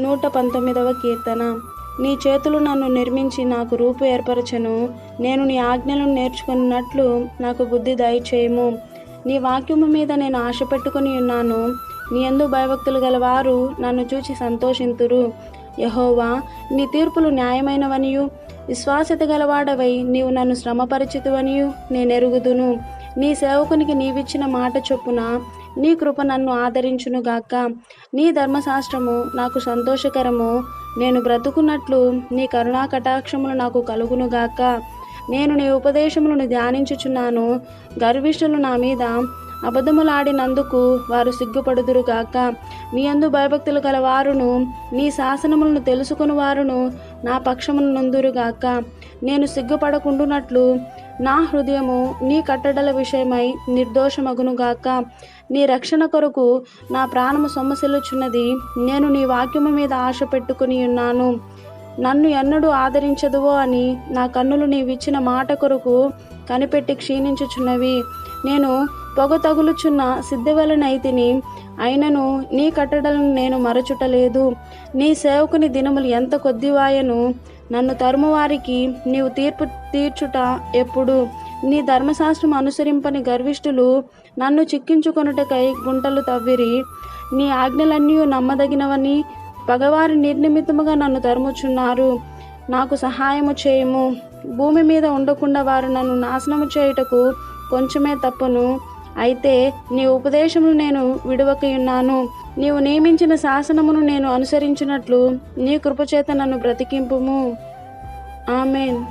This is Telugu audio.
119వ కీర్తన. నీ చేతులు నన్ను నిర్మించి నాకు రూపు ఏర్పరచెను. నేను నీ ఆజ్ఞలను నేర్చుకున్నట్లు నాకు బుద్ధి దయచేయము. నీ వాక్యము మీద నేను ఆశ పెట్టుకుని ఉన్నాను. నీ యందు భయభక్తులు గలవారు నన్ను చూచి సంతోషింతురు. యెహోవా, నీ తీర్పులు న్యాయమైనవనియు విశ్వాస్యత గలవాడవై నీవు నన్ను శ్రమపరిచితువనియు నేనెరుగుదును. నీ సేవకునికి నీవిచ్చిన మాట చొప్పున నీ కృప నన్ను ఆదరించునుగాక. నీ ధర్మశాస్త్రము నాకు సంతోషకరము. నేను బ్రతుకున్నట్లు నీ కరుణా కటాక్షములు నాకు కలుగునుగాక. నేను నీ ఉపదేశములను ధ్యానించుచున్నాను. గర్విష్ఠులు నా మీద అబద్ధములాడినందుకు వారు సిగ్గుపడుదురుగాక. నీ యందు భయభక్తులు గల వారును నీ శాసనములను తెలుసుకుని వారును నా పక్షమును నొందురుగాక. నేను సిగ్గుపడకుండునట్లు నా హృదయము నీ కట్టడల విషయమై నిర్దోషమగునుగాక. నీ రక్షణ కొరకు నా ప్రాణము సొమ్మసిల్లుచున్నది. నేను నీ వాక్యము మీద ఆశ పెట్టుకుని ఉన్నాను. నన్ను ఎన్నడూ ఆదరించదువో అని నా కన్నులు నీవిచ్చిన మాట కొరకు కనిపెట్టి క్షీణించుచున్నవి. నేను పొగ తగులుచున్న సిద్ధవలనైతిని, అయినను నీ కట్టడలను నేను మరచుటలేదు. నీ సేవకుని దినములు ఎంత కొద్దివాయను. నన్ను తరుమువారికి నీవు తీర్పు తీర్చుట ఎప్పుడు? నీ ధర్మశాస్త్రం అనుసరింపని గర్విష్ఠులు నన్ను చిక్కించుకొనుటకై గుంటలు తవ్విరి. నీ ఆజ్ఞలన్నీ నమ్మదగినవని పగవారి నిర్నిమిత్తముగా నన్ను తరుముచున్నారు. నాకు సహాయము చేయము. భూమి మీద ఉండకుండా వారు నన్ను నాశనము చేయుటకు కొంచెమే తప్పును. అయితే నీ ఉపదేశమును నేను విడువకయున్నాను. నీవు నియమించిన శాసనమును నేను అనుసరించినట్లు నీ కృపచేత నన్ను బ్రతికింపుము. ఆమేన్.